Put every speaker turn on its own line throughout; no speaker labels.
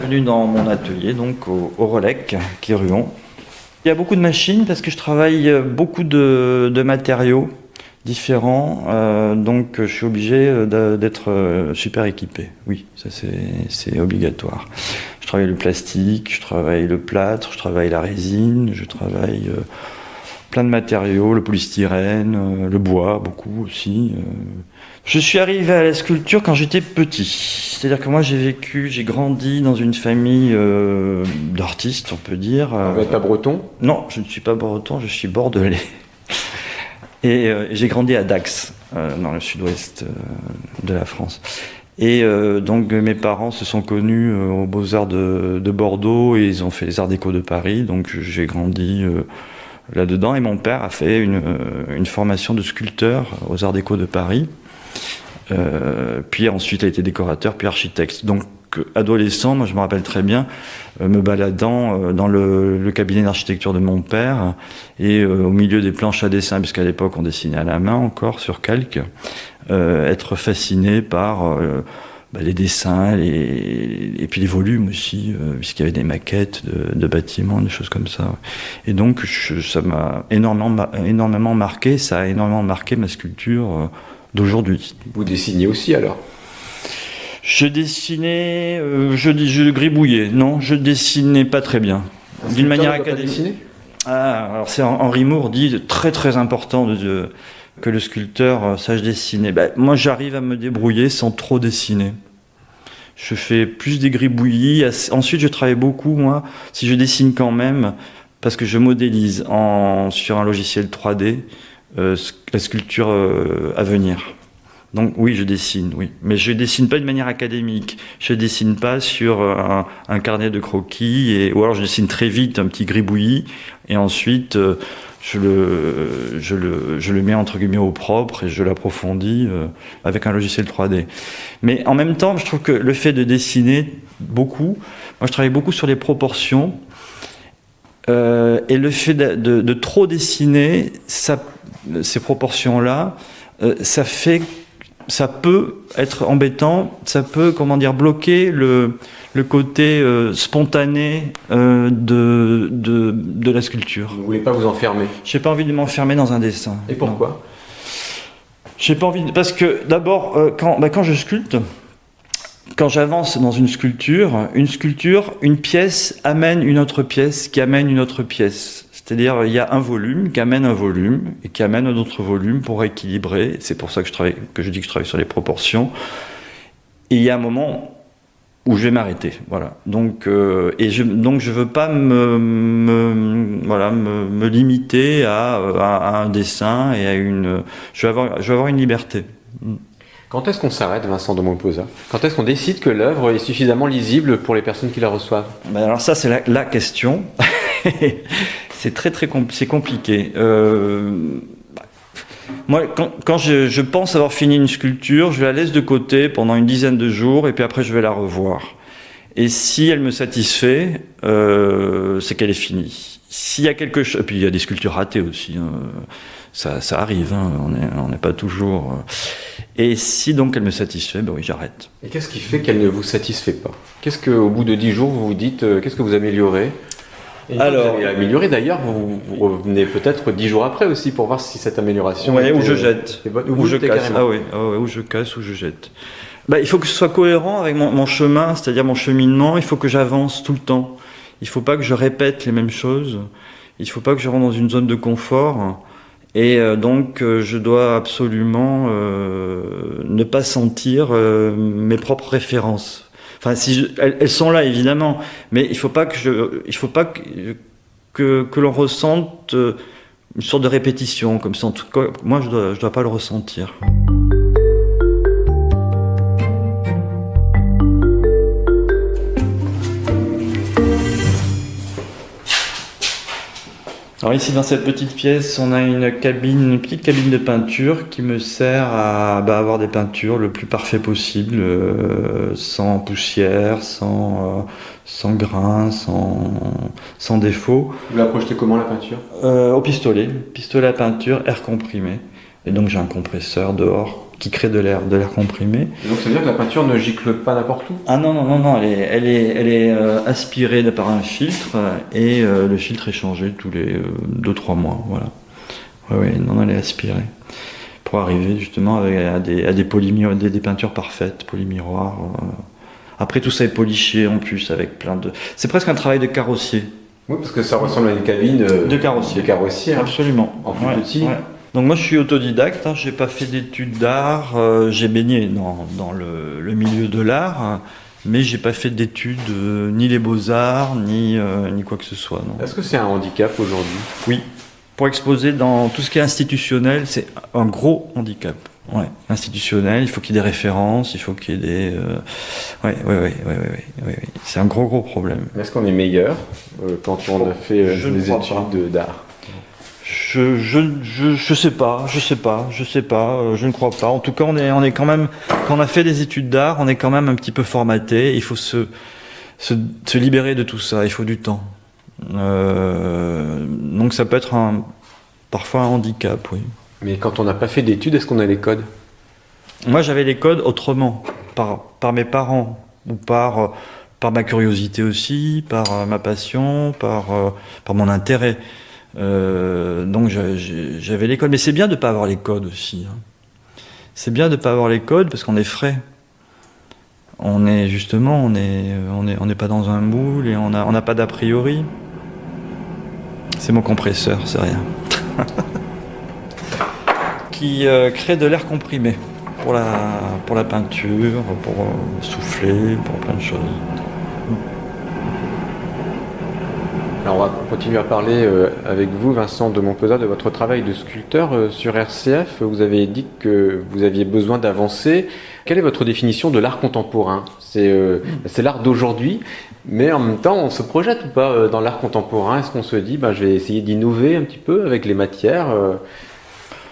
bienvenue dans mon atelier, donc au Relec, qui est Ruon. Il y a beaucoup de machines parce que je travaille beaucoup de matériaux différents, donc je suis obligé d'être super équipé. Oui, ça c'est obligatoire. Je travaille le plastique, je travaille le plâtre, je travaille la résine, je travaille plein de matériaux, le polystyrène, le bois, beaucoup aussi. Je suis arrivé à la sculpture quand j'étais petit. C'est-à-dire que moi j'ai grandi dans une famille d'artistes, on peut dire.
Vous n'êtes pas breton ?
Non, je ne suis pas breton, je suis bordelais. Et j'ai grandi à Dax, dans le sud-ouest de la France. Et donc mes parents se sont connus aux Beaux-Arts de Bordeaux et ils ont fait les Arts Déco de Paris. Donc j'ai grandi là-dedans et mon père a fait une formation de sculpteur aux Arts Déco de Paris. Puis ensuite il a été décorateur, puis architecte. Donc adolescent, moi je me rappelle très bien me baladant dans le cabinet d'architecture de mon père et au milieu des planches à dessin, puisqu'à l'époque on dessinait à la main encore sur calque, être fasciné par les dessins et puis les volumes aussi, puisqu'il y avait des maquettes de bâtiments, des choses comme ça. Et donc ça m'a énormément marqué, ça a énormément marqué ma sculpture d'aujourd'hui.
Vous dessinez aussi alors ?
Je dessinais, je gribouillais. Non, je dessinais pas très bien. D'une manière académique. Alors c'est Henri Moore dit très très important que le sculpteur sache dessiner. Moi j'arrive à me débrouiller sans trop dessiner. Je fais plus des gribouillis. Ensuite je travaille beaucoup moi, si je dessine quand même, parce que je modélise sur un logiciel 3D la sculpture à venir. Donc oui, je dessine, oui. Mais je dessine pas de manière académique. Je dessine pas sur un carnet de croquis, ou alors je dessine très vite un petit gribouillis, et ensuite je le mets entre guillemets au propre et je l'approfondis avec un logiciel 3D. Mais en même temps, je trouve que le fait de dessiner beaucoup, moi je travaille beaucoup sur les proportions, et le fait de trop dessiner ces proportions-là, ça peut être embêtant, ça peut, bloquer le côté spontané de la sculpture.
Vous ne voulez pas vous enfermer ?
J'ai pas envie de m'enfermer dans un dessin.
Et pourquoi ?
J'ai pas envie parce que d'abord, quand je sculpte, quand j'avance dans une sculpture, une pièce amène une autre pièce qui amène une autre pièce. C'est-à-dire, il y a un volume qui amène un volume et qui amène un autre volume pour équilibrer. C'est pour ça que je dis que je travaille sur les proportions. Et il y a un moment où je vais m'arrêter. Voilà. Donc je veux pas me limiter à un dessin et à une. Je vais avoir une liberté.
Quand est-ce qu'on s'arrête, Vincent de Montposa ? Quand est-ce qu'on décide que l'œuvre est suffisamment lisible pour les personnes qui la reçoivent ?
Alors ça, c'est la question. C'est très compliqué. Moi, quand je pense avoir fini une sculpture, je la laisse de côté pendant une dizaine de jours et puis après je vais la revoir. Et si elle me satisfait, c'est qu'elle est finie. S'il y a quelque chose, et puis il y a des sculptures ratées aussi, ça arrive, on n'est pas toujours. Et si donc elle me satisfait, oui, j'arrête.
Et qu'est-ce qui fait qu'elle ne vous satisfait pas ? Qu'est-ce qu'au bout de 10 jours vous vous dites, qu'est-ce que vous améliorez ? Alors, vous avez amélioré d'ailleurs, vous revenez peut-être 10 jours après aussi pour voir si cette amélioration.
Oui, ou je jette. Ou je casse. Ou je casse ou je jette. Il faut que ce soit cohérent avec mon chemin, c'est-à-dire mon cheminement. Il faut que j'avance tout le temps. Il ne faut pas que je répète les mêmes choses. Il ne faut pas que je rentre dans une zone de confort. Et donc, je dois absolument ne pas sentir mes propres références. Enfin, elles sont là évidemment, mais il faut pas que l'on ressente une sorte de répétition comme ça. En tout cas, moi, je dois pas le ressentir. Alors ici dans cette petite pièce, on a une petite cabine de peinture qui me sert à avoir des peintures le plus parfait possible, sans poussière, sans grain, sans défaut.
Vous la projetez comment la peinture ?
Au pistolet à peinture, air comprimé. Et donc j'ai un compresseur dehors qui crée de l'air comprimé.
Donc ça veut dire que la peinture ne gicle pas n'importe où?
Ah non, elle est aspirée par un filtre et le filtre est changé tous les 2-3 mois, voilà. Ouais, non, elle est aspirée pour arriver justement à des peintures parfaites, polymiroirs. Après tout ça est poliché en plus avec plein de... C'est presque un travail de carrossier.
Oui, parce que ça ressemble à une cabine
de carrossier.
Hein.
Absolument.
En plus petit.
Ouais. Donc moi je suis autodidacte, j'ai pas fait d'études d'art, j'ai baigné dans le milieu de l'art, mais j'ai pas fait d'études ni les beaux-arts, ni quoi que ce soit. Non.
Est-ce que c'est un handicap aujourd'hui?
Oui. Pour exposer dans tout ce qui est institutionnel, c'est un gros handicap. Ouais, institutionnel, il faut qu'il y ait des références, il faut qu'il y ait des... Oui. C'est un gros problème.
Est-ce qu'on est meilleur quand on a fait des études d'art?
Je sais pas, je ne crois pas. En tout cas, on est quand même, quand on a fait des études d'art, on est quand même un petit peu formaté. Il faut se libérer de tout ça, il faut du temps. Donc ça peut être parfois un handicap, oui.
Mais quand on n'a pas fait d'études, est-ce qu'on a les codes?
Moi, j'avais les codes autrement, par mes parents, ou par ma curiosité aussi, par ma passion, par mon intérêt. Donc j'avais les codes. Mais c'est bien de ne pas avoir les codes aussi. C'est bien de ne pas avoir les codes parce qu'on est frais. On n'est pas dans un moule et on n'a pas d'a priori. C'est mon compresseur, c'est rien. Qui crée de l'air comprimé pour la peinture, pour souffler, pour plein de choses.
Alors on va continuer à parler avec vous, Vincent de Montpezat, de votre travail de sculpteur sur RCF. Vous avez dit que vous aviez besoin d'avancer. Quelle est votre définition de l'art contemporain? C'est l'art d'aujourd'hui, mais en même temps, on se projette ou pas dans l'art contemporain? Est-ce qu'on se dit, je vais essayer d'innover un petit peu avec les matières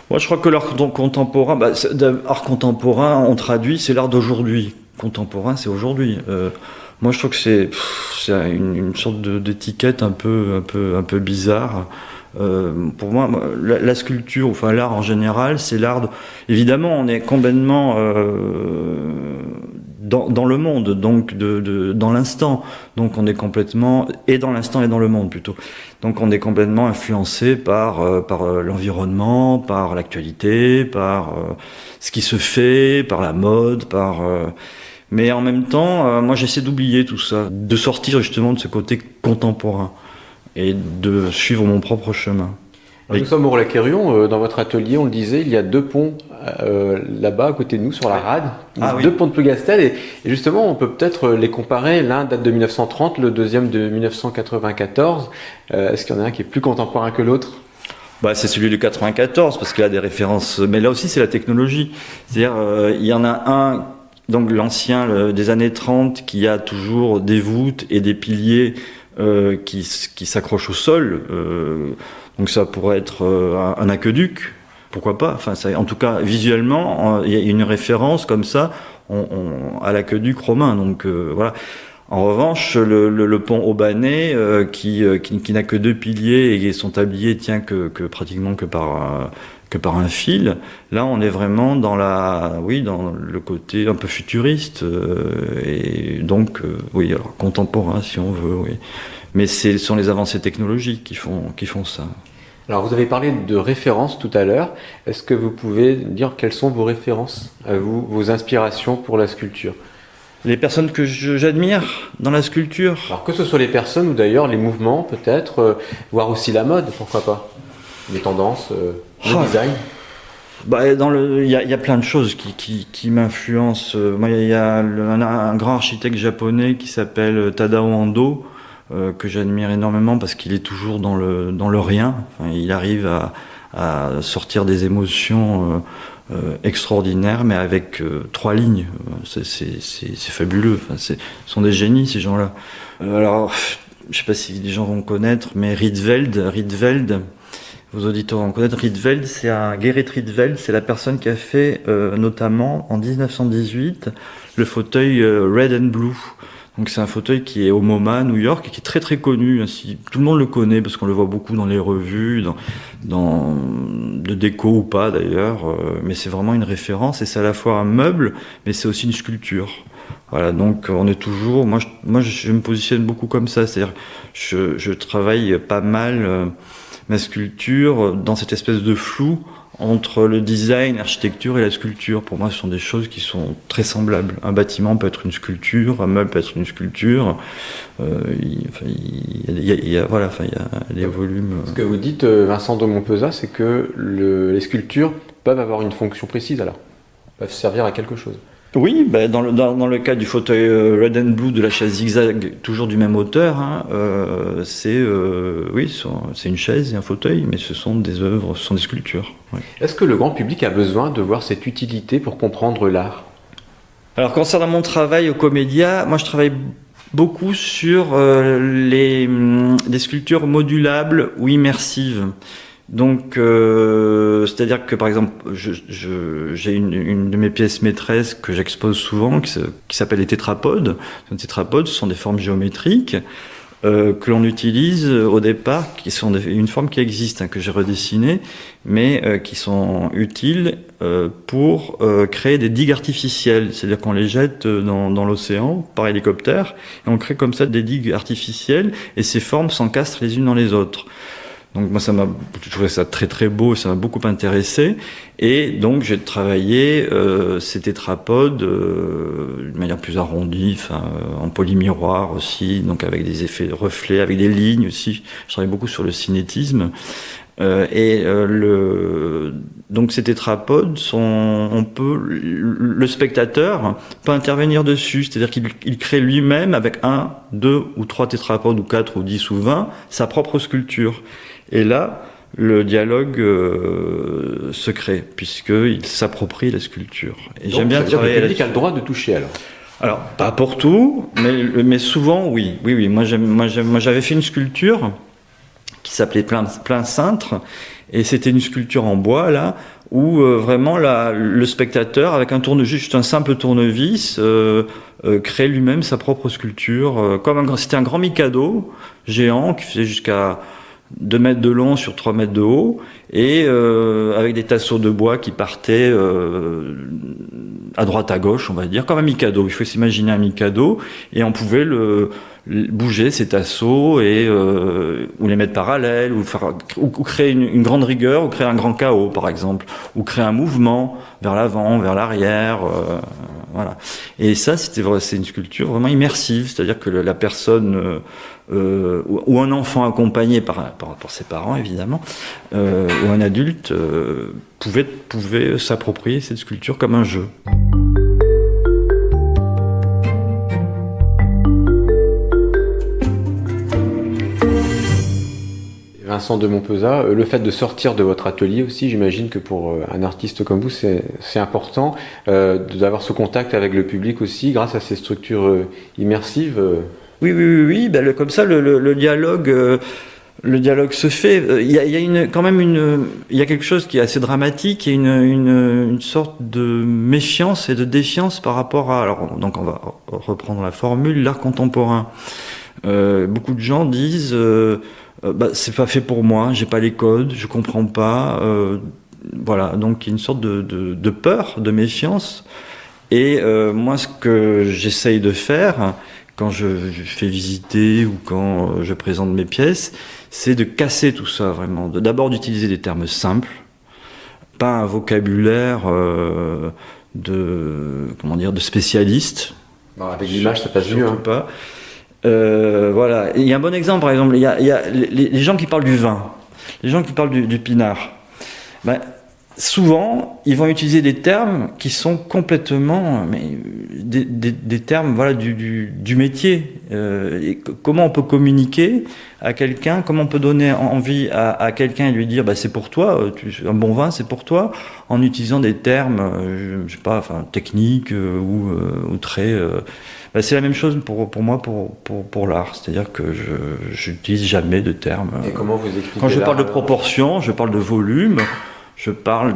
Moi, je crois que l'art contemporain, art contemporain, on traduit, c'est l'art d'aujourd'hui. Contemporain, c'est aujourd'hui. Moi, je trouve que c'est une sorte d'étiquette un peu bizarre. Pour moi, la sculpture, enfin l'art en général, c'est l'art. Évidemment, on est complètement dans le monde, donc dans l'instant. Donc, on est complètement dans l'instant et dans le monde plutôt. Donc, on est complètement influencé par l'environnement, par l'actualité, par ce qui se fait, par la mode, mais en même temps, moi j'essaie d'oublier tout ça, de sortir justement de ce côté contemporain et de suivre mon propre chemin.
Nous sommes au Relais-Quérion, dans votre atelier, on le disait, il y a 2 ponts là-bas à côté de nous sur la rade, 2 ponts de Plougastel, et justement on peut peut-être les comparer, l'un date de 1930, le deuxième de 1994. Est-ce qu'il y en a un qui est plus contemporain que l'autre?
C'est celui de 94 parce qu'il a des références, mais là aussi c'est la technologie, c'est-à-dire il y en a un, donc l'ancien des années 30 qui a toujours des voûtes et des piliers qui s'accrochent au sol, donc ça pourrait être un aqueduc, pourquoi pas, en tout cas visuellement il y a une référence comme ça à l'aqueduc romain, donc voilà. En revanche, le pont aubanais qui n'a que 2 piliers et son tablier tient pratiquement que par un fil. Là, on est vraiment dans le côté un peu futuriste et donc alors, contemporain si on veut. Oui. Mais ce sont les avancées technologiques qui font ça.
Alors, vous avez parlé de références tout à l'heure. Est-ce que vous pouvez dire quelles sont vos références à vous, vos inspirations pour la sculpture?
Les personnes que j'admire dans la sculpture.
Alors que ce soit les personnes ou d'ailleurs les mouvements peut-être, voire aussi la mode, pourquoi pas? Les tendances, le design.
Il y a plein de choses qui m'influencent. Moi, il y a un grand architecte japonais qui s'appelle Tadao Ando, que j'admire énormément parce qu'il est toujours dans le rien. Enfin, il arrive à sortir des émotions extraordinaires, mais avec 3 lignes. C'est fabuleux. Enfin, ce sont des génies, ces gens-là. Alors, je ne sais pas si les gens vont connaître, mais Rietveld, vos auditeurs vont connaître Rietveld, Gerrit Rietveld, c'est la personne qui a fait notamment en 1918 le fauteuil Red and Blue. Donc c'est un fauteuil qui est au MoMA, New York, et qui est très très connu. Ainsi, tout le monde le connaît parce qu'on le voit beaucoup dans les revues, de déco ou pas d'ailleurs. Mais c'est vraiment une référence et c'est à la fois un meuble, mais c'est aussi une sculpture. Voilà, donc on est toujours. Moi, je me positionne beaucoup comme ça, c'est-à-dire je travaille pas mal ma sculpture dans cette espèce de flou entre le design, l'architecture et la sculpture. Pour moi, ce sont des choses qui sont très semblables. Un bâtiment peut être une sculpture, un meuble peut être une sculpture. Il y a des volumes.
Ce que vous dites, Vincent de Montpezat, c'est que les sculptures peuvent avoir une fonction précise, alors peuvent servir à quelque chose.
Oui, dans le cas du fauteuil Red and Blue de la chaise zigzag, toujours du même auteur, c'est une chaise et un fauteuil, mais ce sont des œuvres, ce sont des sculptures. Ouais.
Est-ce que le grand public a besoin de voir cette utilité pour comprendre l'art ?
Alors, concernant mon travail au Comédia, moi je travaille beaucoup sur des sculptures modulables ou immersives. Donc, c'est-à-dire que par exemple, j'ai une de mes pièces maîtresses que j'expose souvent, qui s'appelle les tétrapodes. Les tétrapodes, ce sont des formes géométriques que l'on utilise au départ, qui sont une forme qui existe, que j'ai redessinée, mais qui sont utiles pour créer des digues artificielles. C'est-à-dire qu'on les jette dans l'océan par hélicoptère, et on crée comme ça des digues artificielles, et ces formes s'encastrent les unes dans les autres. Donc moi, je trouvais ça très très beau, ça m'a beaucoup intéressé, et donc j'ai travaillé ces tétrapodes de manière plus arrondie, en polymiroir aussi, donc avec des effets de reflets, avec des lignes aussi. Je travaille beaucoup sur le cinétisme, donc ces tétrapodes le spectateur peut intervenir dessus, c'est-à-dire qu'il crée lui-même avec 1, 2 ou 3 tétrapodes ou 4 ou 10 ou 20 sa propre sculpture. Et là, le dialogue se crée, puisqu'il s'approprie la sculpture. Et
donc, j'aime bien travailler. Le public a le droit de toucher alors.
Alors, pas pour tout, mais souvent, oui. Oui. Moi, j'avais fait une sculpture qui s'appelait Plein cintre, et c'était une sculpture en bois, là, où vraiment le spectateur, avec juste un simple tournevis, crée lui-même sa propre sculpture. C'était un grand Mikado géant qui faisait jusqu'à 2 mètres de long sur 3 mètres de haut, et avec des tasseaux de bois qui partaient à droite à gauche, on va dire, comme un Mikado. Il faut s'imaginer un Mikado, et on pouvait bouger ces tasseaux ou les mettre parallèles, ou créer une grande rigueur, ou créer un grand chaos, par exemple, ou créer un mouvement vers l'avant, vers l'arrière. Voilà. Et ça, c'est une sculpture vraiment immersive, c'est-à-dire que la personne ou un enfant accompagné par ses parents, évidemment, ou un adulte pouvait s'approprier cette sculpture comme un jeu.
Vincent de Montpezat, le fait de sortir de votre atelier aussi, j'imagine que pour un artiste comme vous, c'est important d'avoir ce contact avec le public aussi, grâce à ces structures immersives.
Oui. Comme ça, le dialogue se fait. Il y a quelque chose qui est assez dramatique, et une sorte de méfiance et de défiance par rapport à. Alors, donc, on va reprendre la formule, l'art contemporain. Beaucoup de gens disent. C'est pas fait pour moi, j'ai pas les codes, je comprends pas. Voilà, donc il y a une sorte de peur, de méfiance. Et moi, ce que j'essaye de faire quand je fais visiter ou quand je présente mes pièces, c'est de casser tout ça vraiment. D'abord d'utiliser des termes simples, pas un vocabulaire de spécialiste.
Avec l'image, ça passe mieux.
Pas. Voilà. Il y a un bon exemple, par exemple, il y a les gens qui parlent du vin, les gens qui parlent du pinard. Souvent, ils vont utiliser des termes qui sont complètement, des termes, voilà, du métier. Et comment on peut communiquer à quelqu'un, comment on peut donner envie à quelqu'un et lui dire, c'est pour toi, un bon vin, c'est pour toi, en utilisant des termes, je sais pas, techniques ou très. C'est la même chose pour moi pour l'art, c'est-à-dire que je n'utilise jamais de termes.
Et comment vous expliquez
quand je parle de proportion, je parle de volume. Je parle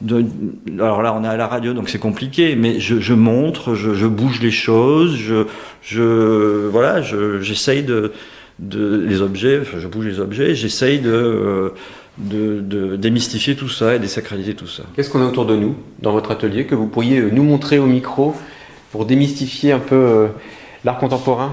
alors là, on est à la radio, donc c'est compliqué, mais je montre, je bouge les choses, j'essaye les objets, je bouge les objets, j'essaye de démystifier tout ça et désacraliser tout ça.
Qu'est-ce qu'on a autour de nous, dans votre atelier, que vous pourriez nous montrer au micro pour démystifier un peu l'art contemporain ?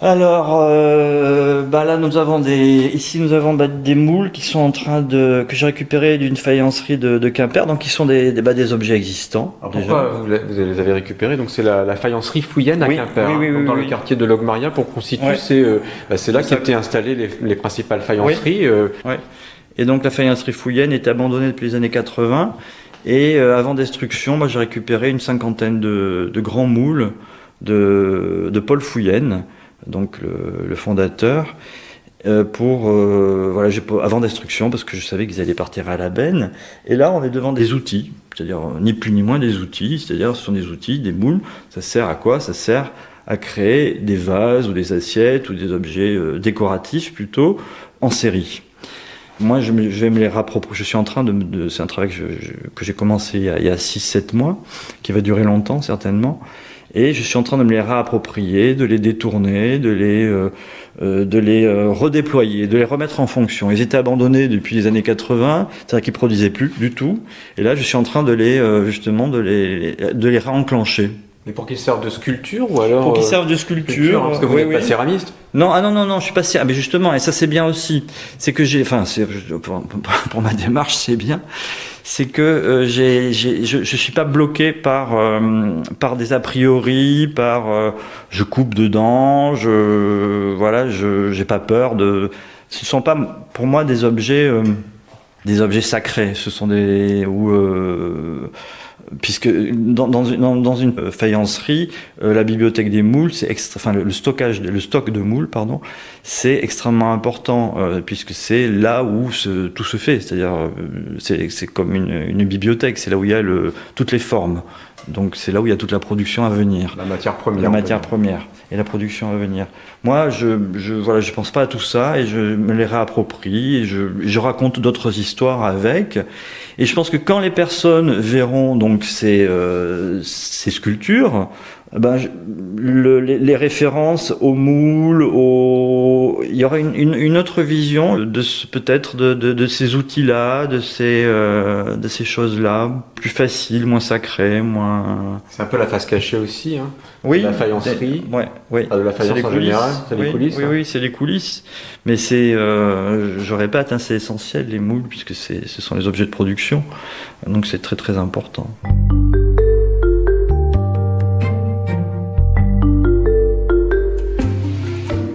Alors, là, nous avons des moules qui sont que j'ai récupérés d'une faïencerie de Quimper, donc qui sont des objets existants.
Alors pourquoi vous les avez récupérés ? Donc c'est la faïencerie Fouillenne à Quimper, dans le quartier de Logmaria, pour constituer. C'est là qu'étaient installées les principales faïenceries.
Oui. Et donc la faïencerie Fouillenne est abandonnée depuis les années 80. Et avant destruction, j'ai récupéré une 50aine de grands moules de Paul Fouillenne, donc le fondateur, avant destruction, parce que je savais qu'ils allaient partir à la benne. Et là, on est devant des outils, c'est-à-dire ni plus ni moins des outils, c'est-à-dire ce sont des outils, des moules. Ça sert à quoi ? Ça sert à créer des vases ou des assiettes ou des objets décoratifs plutôt en série. Moi, je vais me les rapproprier. Je suis en train c'est un travail que j'ai commencé il y a 6-7 mois, qui va durer longtemps certainement. Et je suis en train de me les réapproprier, de les détourner, de les redéployer, de les remettre en fonction. Ils étaient abandonnés depuis les années 80, c'est-à-dire qu'ils produisaient plus du tout. Et là, je suis en train de les réenclencher.
Mais pour qu'ils servent de sculpture ou alors
pour qu'ils servent de sculpture,
parce que vous n'êtes pas céramiste.
Non, je suis pas céramiste. Mais justement, et ça c'est bien aussi. C'est que pour ma démarche, c'est bien. C'est que je suis pas bloqué par des a priori, je coupe dedans, j'ai pas peur de. Ce sont pas pour moi des objets sacrés. Ce sont puisque dans une faïencerie, la bibliothèque des moules, le stock de moules, c'est extrêmement important, puisque c'est là où tout se fait. C'est-à-dire, c'est comme une bibliothèque, c'est là où il y a toutes les formes. Donc c'est là où il y a toute la production à venir.
La matière première.
La matière première et la production à venir. Moi, je pense pas à tout ça et je me les réapproprie et je raconte d'autres histoires avec. Et je pense que quand les personnes verront donc ces sculptures, les références aux moules, il y aura une autre vision peut-être de ces outils-là, de ces choses-là, plus faciles, moins sacrées, moins.
C'est un peu la face cachée aussi, hein.
Oui.
La faïencerie.
Oui.
De la faïence en général, c'est les coulisses.
Oui, c'est les coulisses. Mais je répète, c'est essentiel les moules puisque ce sont les objets de production, donc c'est très très important.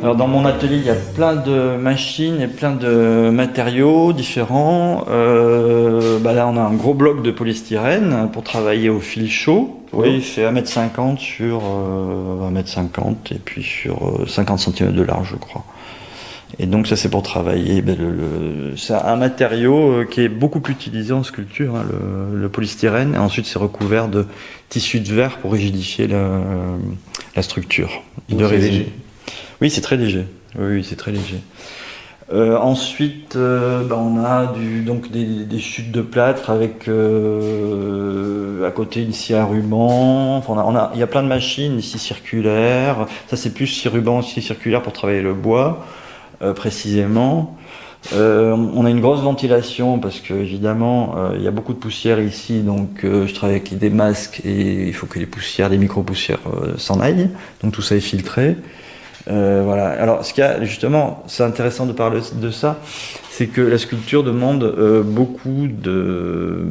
Alors dans mon atelier, il y a plein de machines et plein de matériaux différents. Là, on a un gros bloc de polystyrène pour travailler au fil chaud. Oui, il fait 1m50 sur 1m50 et puis sur 50 cm de large, je crois. Et donc ça, c'est pour travailler. C'est un matériau qui est beaucoup utilisé en sculpture, le polystyrène. Et ensuite, c'est recouvert de tissu de verre pour rigidifier la structure.
Donc c'est léger.
Oui, c'est très léger. Oui, c'est très léger. Ensuite, on a des chutes de plâtre avec à côté une scie à ruban. Il y a plein de machines, ici circulaires. Ça, c'est plus scie ruban, scie circulaire pour travailler le bois, précisément. On a une grosse ventilation parce que évidemment il y a beaucoup de poussière ici, donc je travaille avec des masques et il faut que les micro-poussières s'en aillent. Donc tout ça est filtré. Voilà. Alors, ce qu'il y a, justement, c'est intéressant de parler de ça, c'est que la sculpture demande beaucoup de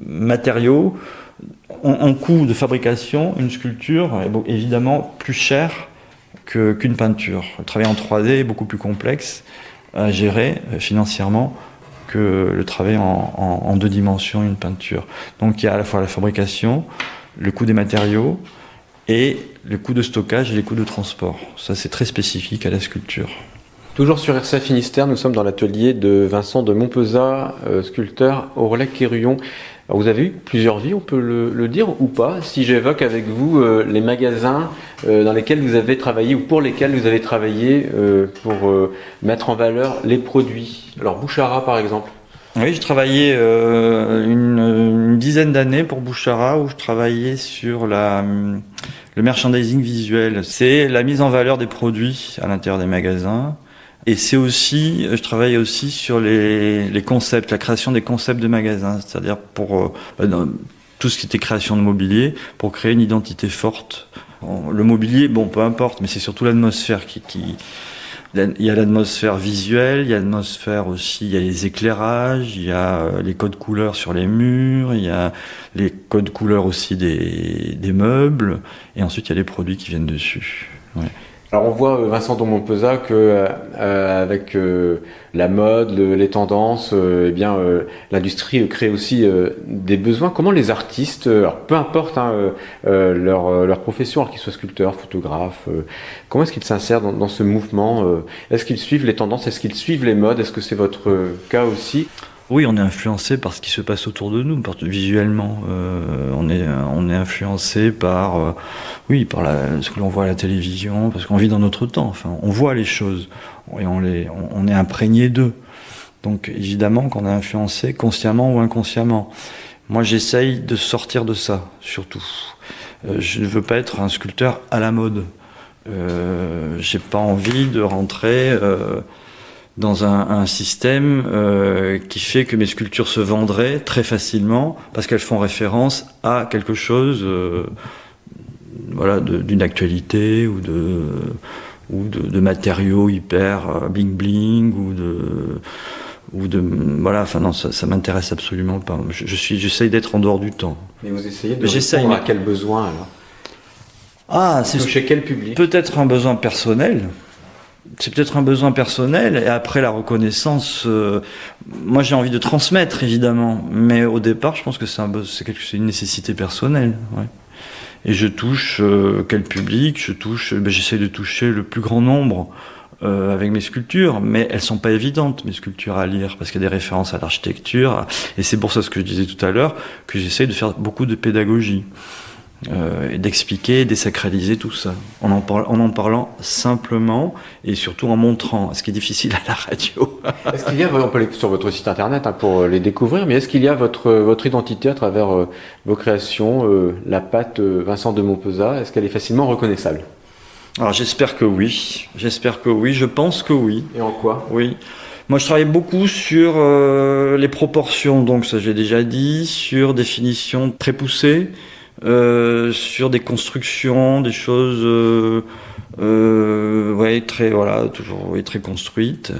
matériaux. En coût de fabrication, une sculpture est évidemment plus chère qu'une peinture. Le travail en 3D est beaucoup plus complexe à gérer financièrement que le travail en 2 dimensions, une peinture. Donc, il y a à la fois la fabrication, le coût des matériaux, et le coût de stockage et les coûts de transport. Ça, c'est très spécifique à la sculpture.
Toujours sur RCF Finistère, nous sommes dans l'atelier de Vincent de Montpezat, sculpteur au Relais-Quéruillon. Vous avez eu plusieurs vies, on peut le dire ou pas, si j'évoque avec vous les magasins dans lesquels vous avez travaillé ou pour lesquels vous avez travaillé pour mettre en valeur les produits. Alors Bouchara par exemple.
Oui, j'ai travaillé une dizaine d'années pour Bouchara, où je travaillais sur le merchandising visuel. C'est la mise en valeur des produits à l'intérieur des magasins. Et je travaille aussi sur les concepts, la création des concepts de magasins, c'est-à-dire pour tout ce qui était création de mobilier, pour créer une identité forte. Le mobilier, bon, peu importe, mais c'est surtout l'atmosphère il y a l'atmosphère visuelle, il y a l'atmosphère aussi, il y a les éclairages, il y a les codes couleurs sur les murs, il y a les codes couleurs aussi des meubles, et ensuite il y a les produits qui viennent dessus. Ouais.
Alors on voit, Vincent Dompont-Pezat, que avec la mode, les tendances, l'industrie crée aussi des besoins. Comment les artistes, alors peu importe leur profession, alors qu'ils soient sculpteurs, photographes, comment est-ce qu'ils s'insèrent dans ce mouvement? Est-ce qu'ils suivent les tendances? Est-ce qu'ils suivent les modes? Est-ce que c'est votre cas aussi?
Oui, on est influencé par ce qui se passe autour de nous, visuellement. On est influencé par ce que l'on voit à la télévision, parce qu'on vit dans notre temps. Enfin, on voit les choses et on est imprégné d'eux. Donc, évidemment, qu'on est influencé consciemment ou inconsciemment. Moi, j'essaye de sortir de ça, surtout. Je ne veux pas être un sculpteur à la mode. J'ai pas envie de rentrer dans un système qui fait que mes sculptures se vendraient très facilement parce qu'elles font référence à quelque chose d'une actualité ou de matériaux hyper bling bling ça m'intéresse absolument pas. J'essaye d'être en dehors du temps.
Mais vous essayez de répondre à quel besoin alors?
C'est
chez quel public?
Peut-être un besoin personnel. C'est peut-être un besoin personnel, et après la reconnaissance, moi j'ai envie de transmettre évidemment, mais au départ je pense que c'est une nécessité personnelle. Ouais. Et je touche quel public? J'essaie de toucher le plus grand nombre avec mes sculptures, mais elles sont pas évidentes, mes sculptures, à lire, parce qu'il y a des références à l'architecture, et c'est pour ça, ce que je disais tout à l'heure, que j'essaie de faire beaucoup de pédagogie. Et d'expliquer, désacraliser tout ça, en en parlant simplement et surtout en montrant, ce qui est difficile à la radio.
Est-ce qu'il y a, on peut aller sur votre site internet pour les découvrir, mais est-ce qu'il y a votre identité à travers vos créations, la patte Vincent Dompont-Pezat, est-ce qu'elle est facilement reconnaissable?
Alors j'espère que oui, je pense que oui.
Et en quoi?
Oui. Moi, je travaille beaucoup sur les proportions, donc ça j'ai déjà dit, sur des finitions très poussées, sur des constructions, des choses très construites,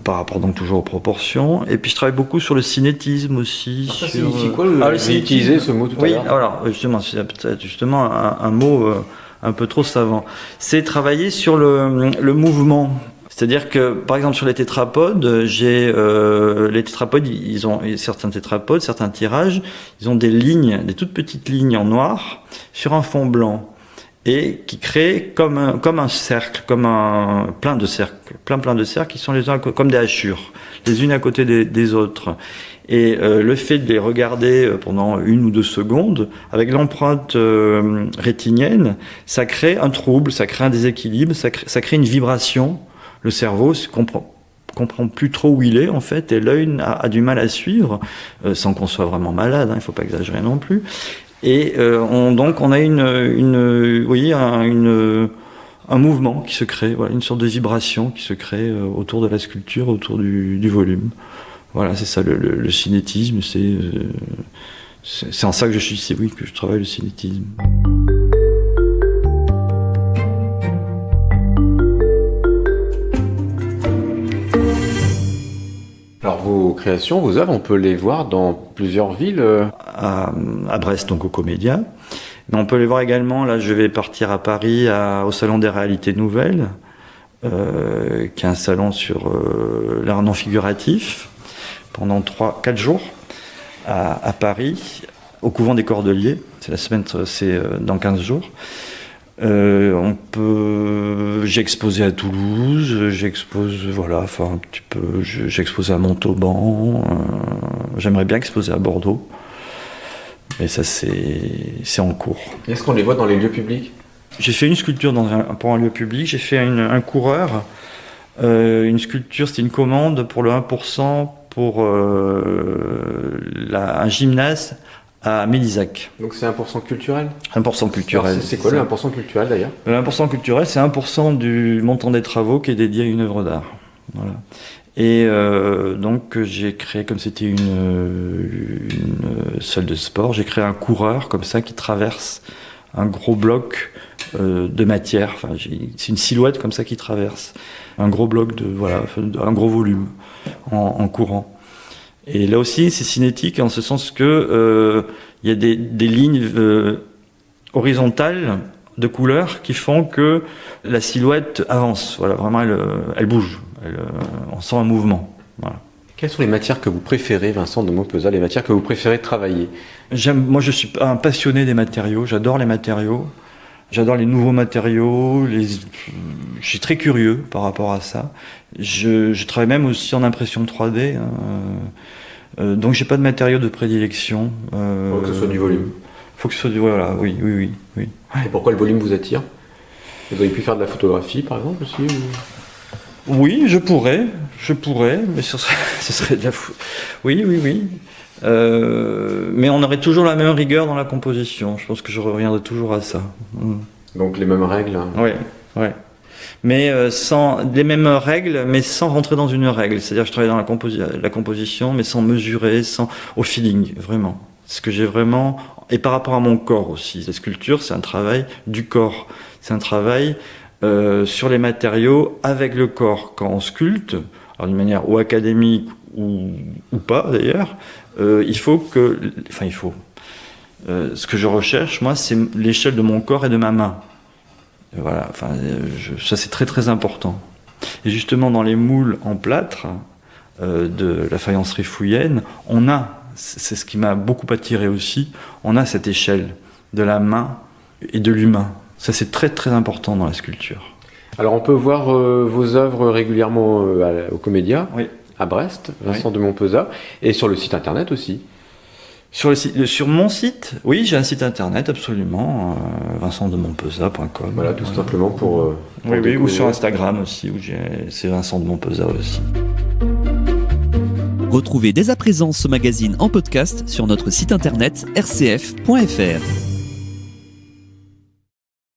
par rapport donc toujours aux proportions. Et puis je travaille beaucoup sur le cinétisme aussi.
Ça signifie quoi? Vous avez utilisé ce mot tout à l'heure.
Oui, alors justement, c'est peut-être justement un mot un peu trop savant. C'est travailler sur le mouvement. C'est-à-dire que, par exemple, sur les tétrapodes, les tétrapodes, certains tirages, ils ont des toutes petites lignes en noir sur un fond blanc, et qui créent comme un cercle, plein de cercles qui sont les uns comme des hachures, les unes à côté des autres. Et le fait de les regarder pendant 1 ou 2 secondes, avec l'empreinte rétinienne, ça crée un trouble, ça crée un déséquilibre, ça crée une vibration. Le cerveau comprend plus trop où il est, en fait, et l'œil a du mal à suivre, sans qu'on soit vraiment malade, il faut pas exagérer non plus. Et on a un mouvement qui se crée, voilà, une sorte de vibration qui se crée autour de la sculpture, autour du volume. Voilà, c'est ça le cinétisme, c'est en ça que que je travaille le cinétisme.
Alors vos créations, vos œuvres, on peut les voir dans plusieurs villes.
À Brest, donc au Comédia. Mais on peut les voir également, là je vais partir à Paris au Salon des Réalités Nouvelles, qui est un salon sur l'art non figuratif, pendant 3-4 jours à Paris, au couvent des Cordeliers. C'est dans 15 jours. J'ai exposé à Toulouse, j'ai exposé à Montauban, j'aimerais bien exposer à Bordeaux, mais ça c'est en cours.
Est-ce qu'on les voit dans les lieux publics?
J'ai fait une sculpture pour un lieu public, j'ai fait un coureur Une sculpture, c'était une commande pour le 1% pour un gymnase à Mélisac.
Donc c'est 1% culturel ?
1% culturel.
Alors, c'est quoi le 1% culturel d'ailleurs ?
Le 1% culturel, c'est 1% du montant des travaux qui est dédié à une œuvre d'art. Voilà. Et donc j'ai créé, comme c'était une salle de sport, j'ai créé un coureur comme ça qui traverse un gros bloc de matière. Enfin, c'est une silhouette comme ça qui traverse un gros bloc un gros volume en courant. Et là aussi, c'est cinétique en ce sens que il y a des lignes horizontales de couleurs qui font que la silhouette avance. Voilà, vraiment, elle bouge. On sent un mouvement. Voilà.
Quelles sont les matières que vous préférez, Vincent de Montpezat, les matières que vous préférez travailler ?
Moi, je suis un passionné des matériaux. J'adore les matériaux. J'adore les nouveaux matériaux. Je suis très curieux par rapport à ça. Je travaille même aussi en impression 3D. Donc, j'ai pas de matériaux de prédilection.
Faut que ce soit du volume.
Faut que ce soit du voilà. Oui.
Et pourquoi le volume vous attire ? Vous auriez pu faire de la photographie, par exemple, aussi ou...
Oui, je pourrais, mais ce serait de la Oui. Mais on aurait toujours la même rigueur dans la composition. Je pense que je reviendrai toujours à ça.
Donc les mêmes règles.
Oui. Mais les mêmes règles, mais sans rentrer dans une règle. C'est-à-dire, je travaille dans la composition, mais sans mesurer, au feeling, vraiment. Ce que j'ai vraiment, et par rapport à mon corps aussi. La sculpture, c'est un travail du corps. C'est un travail sur les matériaux avec le corps. Quand on sculpte, alors d'une manière ou académique ou pas d'ailleurs, ce que je recherche, moi, c'est l'échelle de mon corps et de ma main. Et voilà, ça c'est très très important. Et justement, dans les moules en plâtre de la faïencerie fouillenne, c'est ce qui m'a beaucoup attiré aussi, on a cette échelle de la main et de l'humain. Ça, c'est très très important dans la sculpture.
Alors, on peut voir vos œuvres régulièrement au Comédia,
oui.
À Brest, Vincent de Montpezat, et sur le site internet aussi.
Sur mon site, oui, j'ai un site internet, absolument, vincentdemontpezat.com.
Voilà, tout simplement pour
oui, ou sur Instagram aussi, où c'est Vincent de Montpezat aussi.
Retrouvez dès à présent ce magazine en podcast sur notre site internet rcf.fr.